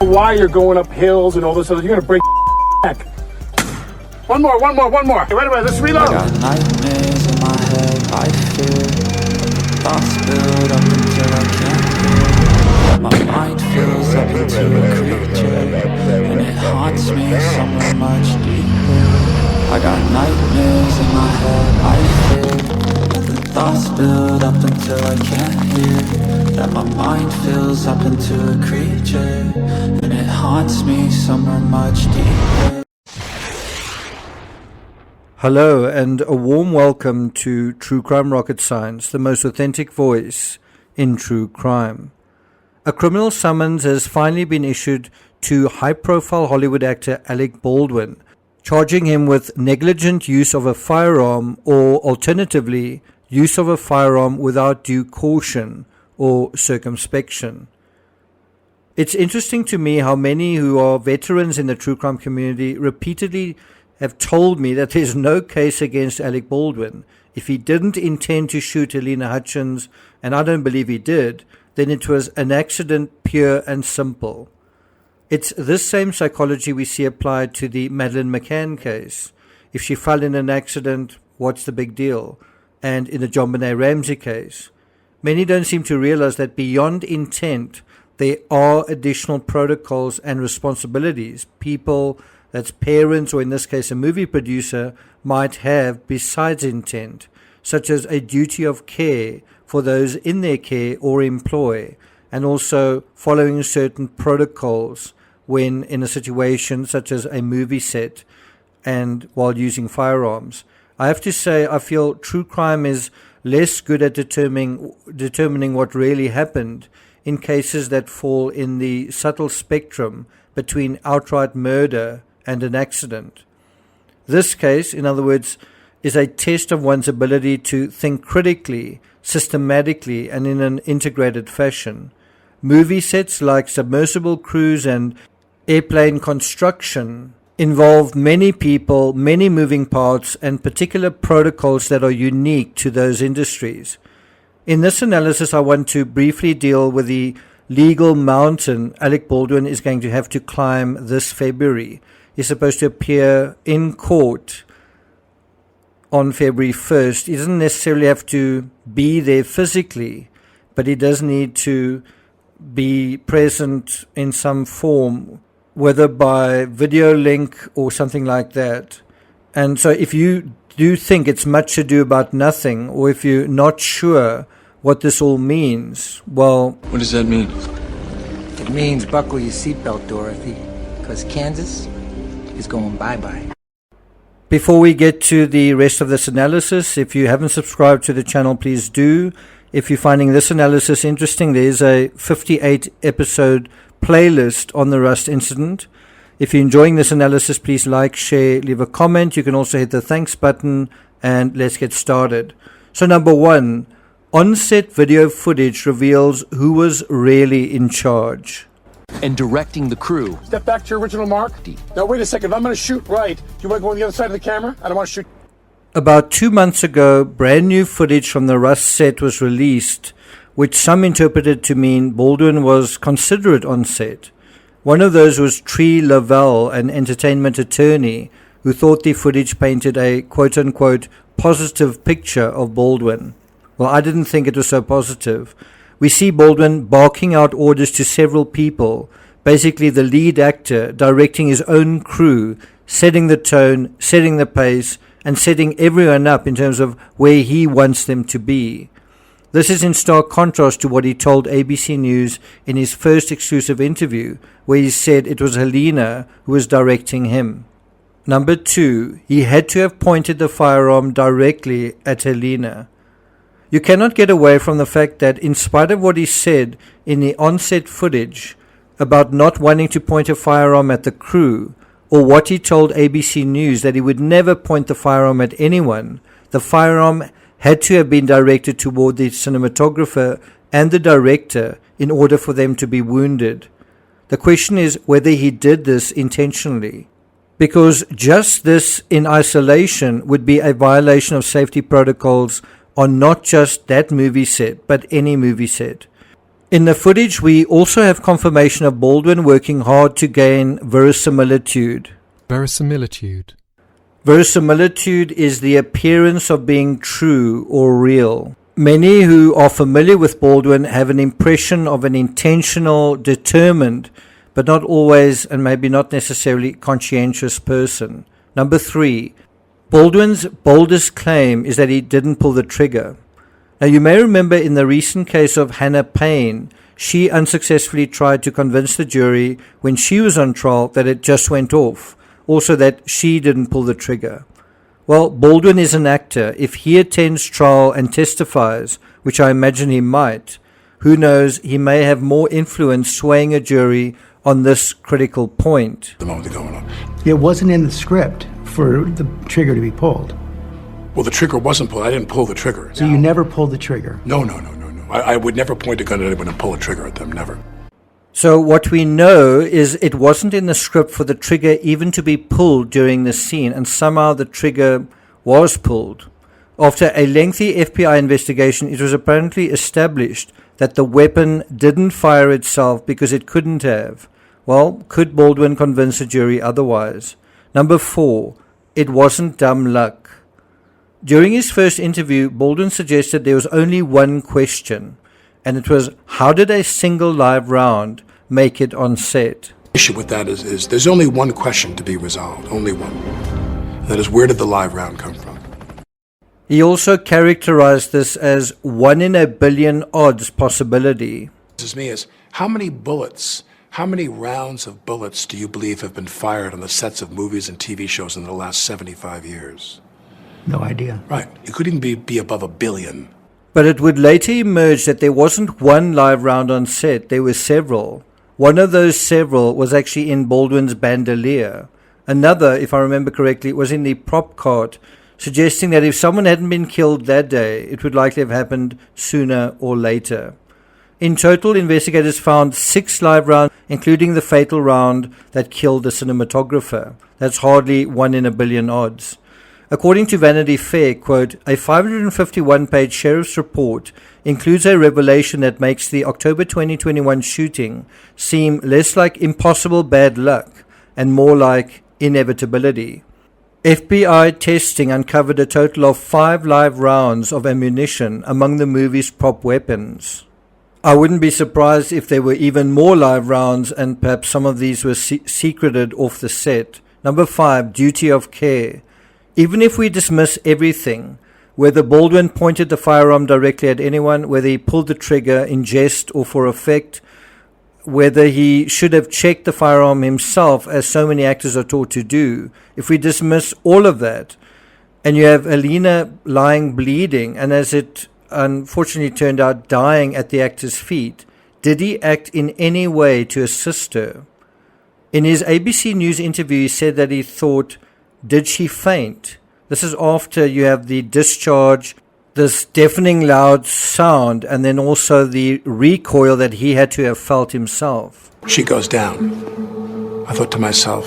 Why you're going up hills and all this other, you're gonna break back. One more. Hey, wait a minute, let's reload. I got nightmares in my head, I fear. Thoughts build up until I can't hear. My mind fills up into a creature, and it haunts me somewhere much deeper. I got nightmares in my head, I fear. The thoughts build up until I can't hear. That my mind fills up into a creature, and it haunts me somewhere much deeper. Hello and a warm welcome to True Crime Rocket Science, the most authentic voice in true crime. A criminal summons has finally been issued to high-profile Hollywood actor ALEC Baldwin, charging him with negligent use of a firearm or alternatively use of a firearm without due caution or circumspection. It's interesting to me how many who are veterans in the true crime community repeatedly have told me that there's no case against ALEC Baldwin. If he didn't intend to shoot Halyna Hutchins, and I don't believe he did, then it was an accident, pure and simple. It's this same psychology we see applied to the Madeleine McCann case. If she fell in an accident, what's the big deal? And in the JonBenet Ramsey case. Many don't seem to realize that beyond intent, there are additional protocols and responsibilities people, that's parents, or in this case a movie producer, might have besides intent, such as a duty of care for those in their care or employ, and also following certain protocols when in a situation such as a movie set and while using firearms. I have to say I feel true crime is less good at determining what really happened in cases that fall in the subtle spectrum between outright murder and an accident. This case, in other words, is a test of one's ability to think critically, systematically, and in an integrated fashion. Movie sets like submersible crews and airplane construction involve many people, many moving parts, and particular protocols that are unique to those industries. In this analysis, I want to briefly deal with the legal mountain ALEC Baldwin is going to have to climb this February. He's supposed to appear in court on February 1st. He doesn't necessarily have to be there physically, but he does need to be present in some form, whether by video link or something like that. And so if you do think it's much ado about nothing, or if you're not sure what this all means, well... What does that mean? It means buckle your seatbelt, Dorothy, because Kansas is going bye-bye. Before we get to the rest of this analysis, if you haven't subscribed to the channel, please do. If you're finding this analysis interesting, there's a 58 episode playlist on the Rust incident. If you're enjoying this analysis, please like, share, leave a comment. You can also hit the thanks button, and let's get started. So number one, on-set video footage reveals who was really in charge. And directing the crew. Step back to your original mark. Now wait a second, if I'm gonna shoot right, do you wanna go on the other side of the camera? I don't wanna shoot. About 2 months ago, brand new footage from the Rust set was released, which some interpreted to mean Baldwin was considerate on set. One of those was Tree Lavelle, an entertainment attorney, who thought the footage painted a quote-unquote positive picture of Baldwin. Well, I didn't think it was so positive. We see Baldwin barking out orders to several people, basically the lead actor directing his own crew, setting the tone, setting the pace, and setting everyone up in terms of where he wants them to be. This is in stark contrast to what he told ABC News in his first exclusive interview, where he said it was Halyna who was directing him. Number two, he had to have pointed the firearm directly at Halyna. You cannot get away from the fact that in spite of what he said in the on-set footage about not wanting to point a firearm at the crew, or what he told ABC News that he would never point the firearm at anyone, the firearm had to have been directed toward the cinematographer and the director in order for them to be wounded. The question is whether he did this intentionally, because just this in isolation would be a violation of safety protocols on not just that movie set, but any movie set. In the footage, we also have confirmation of Baldwin working hard to gain verisimilitude. Verisimilitude. Verisimilitude is the appearance of being true or real. Many who are familiar with Baldwin have an impression of an intentional, determined, but not always and maybe not necessarily conscientious person. Number 3, Baldwin's boldest claim is that he didn't pull the trigger. Now, you may remember in the recent case of Hannah Payne, she unsuccessfully tried to convince the jury when she was on trial that it just went off, also that she didn't pull the trigger. Well, Baldwin is an actor. If he attends trial and testifies, which I imagine he might, who knows, he may have more influence swaying a jury on this critical point. The moment going on. It wasn't in the script for the trigger to be pulled. Well, the trigger wasn't pulled. I didn't pull the trigger. So you never pulled the trigger? No. I would never point a gun at anyone and pull a trigger at them, never. So what we know is it wasn't in the script for the trigger even to be pulled during the scene, and somehow the trigger was pulled. After a lengthy FBI investigation, it was apparently established that the weapon didn't fire itself because it couldn't have. Well, could Baldwin convince a jury otherwise? Number 4, it wasn't dumb luck. During his first interview, Baldwin suggested there was only one question, and it was, how did a single live round make it on set? The issue with that is there's only one question to be resolved, only one. And that is, where did the live round come from? He also characterized this as 1 in a billion odds possibility. This is me is, how many rounds of bullets do you believe have been fired on the sets of movies and TV shows in the last 75 years? No idea. Right. It could even be above 1 billion. But it would later emerge that there wasn't one live round on set, there were several. One of those several was actually in Baldwin's bandolier. Another, if I remember correctly, was in the prop cart, suggesting that if someone hadn't been killed that day, it would likely have happened sooner or later. In total, investigators found 6 live rounds, including the fatal round that killed the cinematographer. That's hardly 1 in a billion odds. According to Vanity Fair, quote, a 551-page sheriff's report includes a revelation that makes the October 2021 shooting seem less like impossible bad luck and more like inevitability. FBI testing uncovered a total of 5 live rounds of ammunition among the movie's prop weapons. I wouldn't be surprised if there were even more live rounds and perhaps some of these were secreted off the set. Number 5, duty of care. Even if we dismiss everything, whether Baldwin pointed the firearm directly at anyone, whether he pulled the trigger in jest or for effect, whether he should have checked the firearm himself, as so many actors are taught to do, if we dismiss all of that, and you have Halyna lying bleeding, and as it unfortunately turned out, dying at the actor's feet, did he act in any way to assist her? In his ABC News interview, he said that he thought, did she faint? This is after you have the discharge, this deafening loud sound, and then also the recoil that he had to have felt himself. She goes down. I thought to myself,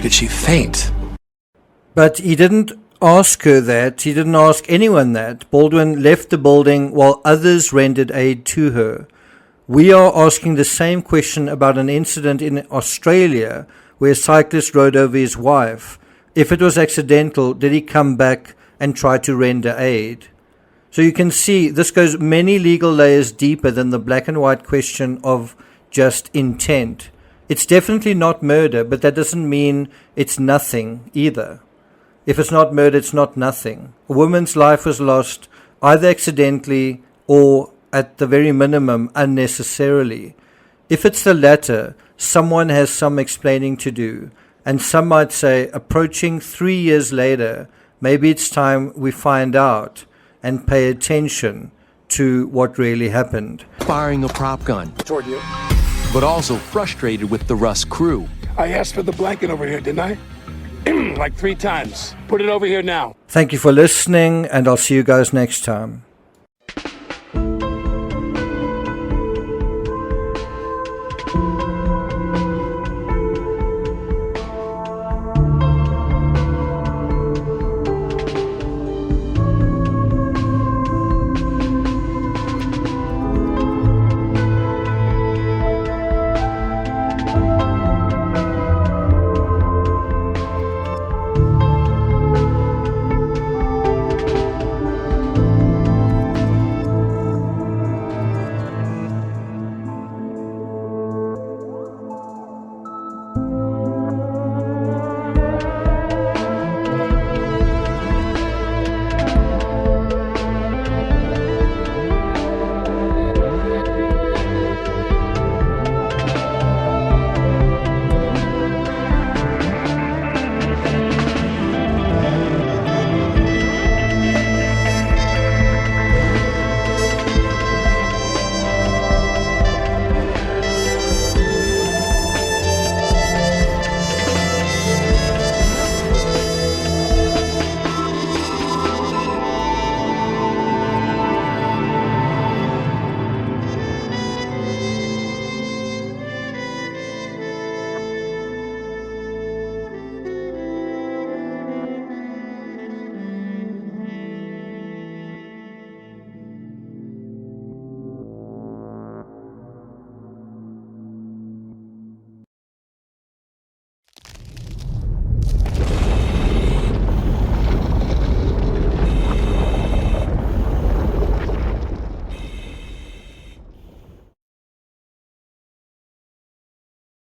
did she faint? But he didn't ask her that. He didn't ask anyone that. Baldwin left the building while others rendered aid to her. We are asking the same question about an incident in Australia where a cyclist rode over his wife. If it was accidental, did he come back and try to render aid? So you can see this goes many legal layers deeper than the black and white question of just intent. It's definitely not murder, but that doesn't mean it's nothing either. If it's not murder, it's not nothing. A woman's life was lost either accidentally or, at the very minimum, unnecessarily. If it's the latter, someone has some explaining to do, and some might say, approaching 3 years later, maybe it's time we find out and pay attention to what really happened. Firing a prop gun, Toward you. but also frustrated with the Russ crew. I asked for the blanket over here, didn't I? Like 3 times. Put it over here now. Thank you for listening, and I'll see you guys next time.